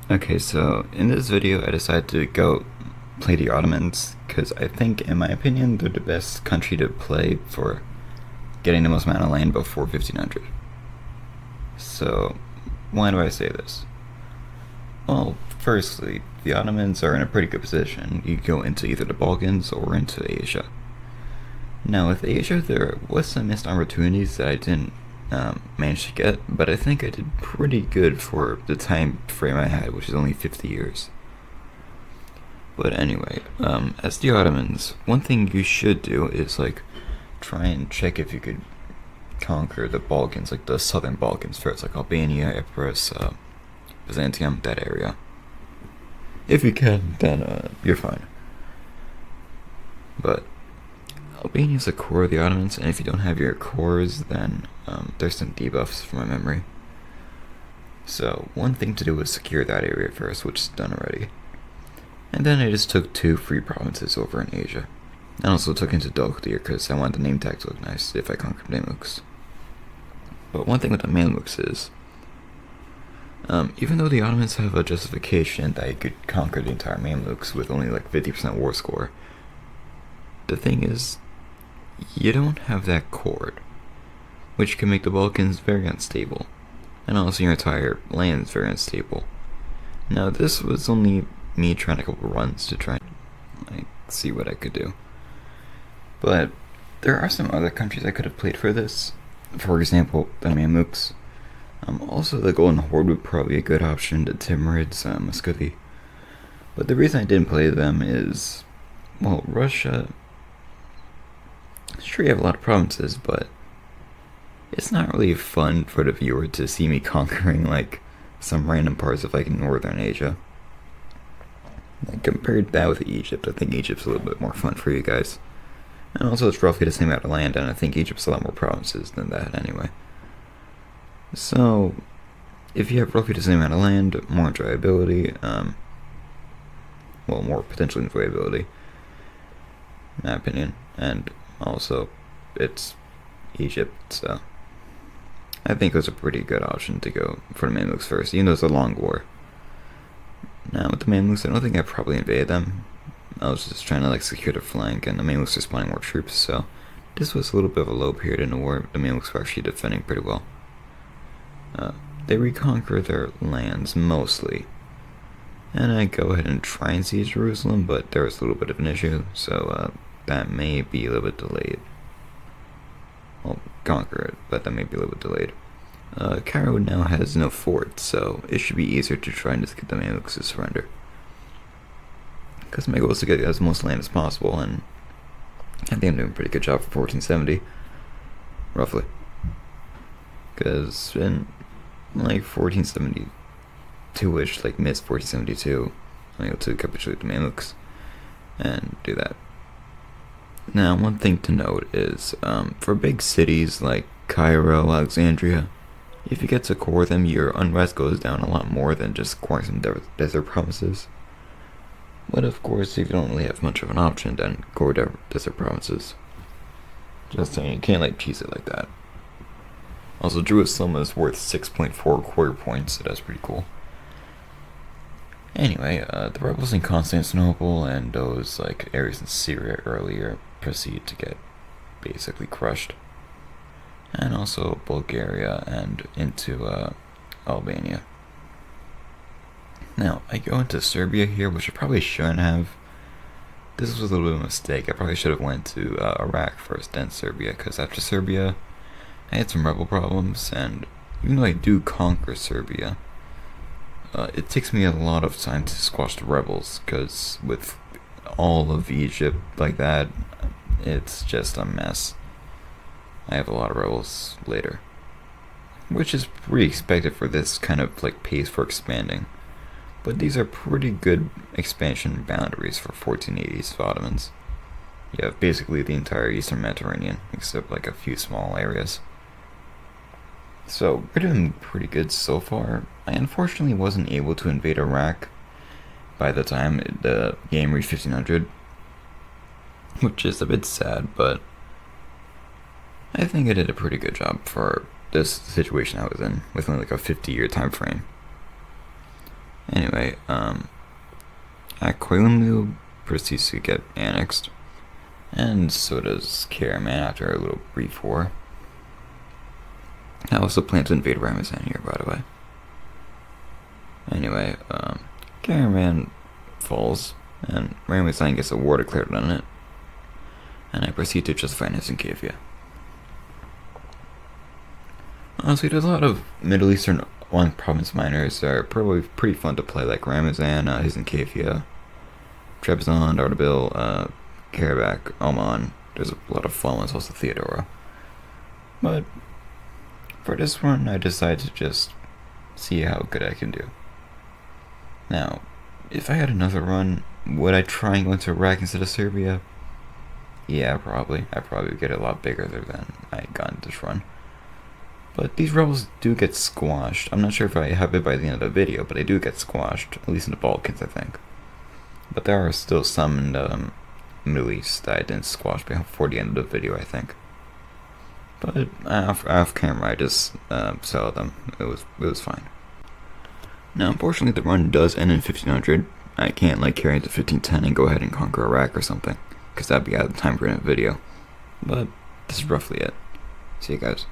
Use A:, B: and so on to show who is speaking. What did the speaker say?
A: Okay, so in this video I decided to go play the Ottomans because I think, in my opinion, they're the best country to play for getting the most amount of land before 1500. So, why do I say this? Well, firstly, the Ottomans are in a pretty good position. You go into either the Balkans or into Asia. Now, with Asia, there was some missed opportunities that I didn't manage to get, but I think I did pretty good for the time frame I had, which is only 50 years. But anyway, as the Ottomans, one thing you should do is try and check if you could conquer the Balkans, like the southern Balkans first, like Albania, Epirus, Byzantium, that area. If you can, then you're fine. But Albania is the core of the Ottomans, and if you don't have your cores, then there's some debuffs from my memory. So one thing to do was secure that area first, which is done already. And then I just took 2 free provinces over in Asia. I also took into Dogdir because I wanted the name tag to look nice if I conquered Mamluks. But one thing with the Mamluks is, even though the Ottomans have a justification that you could conquer the entire Mamluks with only 50% war score, the thing is, you don't have that cord, which can make the Balkans very unstable, and also your entire land is very unstable. Now, this was only me trying a couple runs to try and see what I could do. But there are some other countries I could have played for this. For example, the Mamluks. Also, the Golden Horde would probably be a good option, the Timurids, Muscovy. But the reason I didn't play them is, well, Russia, sure you have a lot of provinces, but it's not really fun for the viewer to see me conquering some random parts of northern Asia. Compared that with Egypt, I think Egypt's a little bit more fun for you guys. And also it's roughly the same amount of land, and I think Egypt's a lot more provinces than that anyway. So, if you have roughly the same amount of land, more enjoyability, more potential enjoyability, in my opinion, and also it's Egypt, so I think it was a pretty good option to go for the Mamluks first, even though it's a long war. Now with the Mamluks, I don't think I probably invaded them. I was just trying to secure the flank, and the Mamluks are spawning more troops, so this was a little bit of a low period in the war. The Mamluks were actually defending pretty well. They reconquer their lands mostly, and I go ahead and try and seize Jerusalem, but there was a little bit of an issue, so that may be a little bit delayed. Well, conquer it, but that may be a little bit delayed. Cairo now has no fort, so it should be easier to try and just get the Mamluks to surrender. Because my goal is to get as much land as possible, and I think I'm doing a pretty good job for 1470, roughly. Because in 1472-ish, mid 1472, I'm able to capitulate the Mamluks and do that. Now, one thing to note is, for big cities like Cairo, Alexandria, if you get to core them, your unrest goes down a lot more than just coring some desert provinces. But of course, if you don't really have much of an option, then core desert provinces. Just saying, you can't cheese it like that. Also, Jerusalem is worth 6.4 quarter points, so that's pretty cool. Anyway, the rebels in Constantinople and those areas in Syria earlier proceed to get basically crushed. And also Bulgaria and into Albania. Now, I go into Serbia here, which I probably shouldn't have. This was a little bit of a mistake. I probably should have went to Iraq first, then Serbia, because after Serbia, I had some rebel problems, and even though I do conquer Serbia, it takes me a lot of time to squash the rebels, because with all of Egypt like that, it's just a mess. I have a lot of rebels later, which is pretty expected for this kind of pace for expanding. But these are pretty good expansion boundaries for 1480s Ottomans. You have basically the entire Eastern Mediterranean, except a few small areas. So we're doing pretty good so far. I unfortunately wasn't able to invade Iraq by the time the game reached 1500, which is a bit sad, but I think I did a pretty good job for this situation I was in, with only a 50-year time frame. Anyway, Aquilumlu proceeds to get annexed, and so does Caraman after a little brief war. I also plan to invade Ramazan here, by the way. Anyway, Caraman falls, and Ramazan gets a war declared on it, and I proceed to just finance in Kavia. Honestly, there's a lot of Middle Eastern one province miners that are probably pretty fun to play, like Ramazan, Kavia, Trebizond, Ardabil, Karabakh, Oman. There's a lot of fun ones, also Theodora. But for this one, I decided to just see how good I can do. Now, if I had another run, would I try and go into Iraq instead of Serbia? Yeah, probably. I probably would get a lot bigger than I got in this run. But these rebels do get squashed. I'm not sure if I have it by the end of the video, but they do get squashed, at least in the Balkans, I think. But there are still some in the Middle East that I didn't squash before the end of the video, I think. But off camera, I just sell them. It was fine. Now, unfortunately, the run does end in 1500. I can't carry it to 1510 and go ahead and conquer Iraq or something, because that'd be out of time for a video. But this is roughly it. See you guys.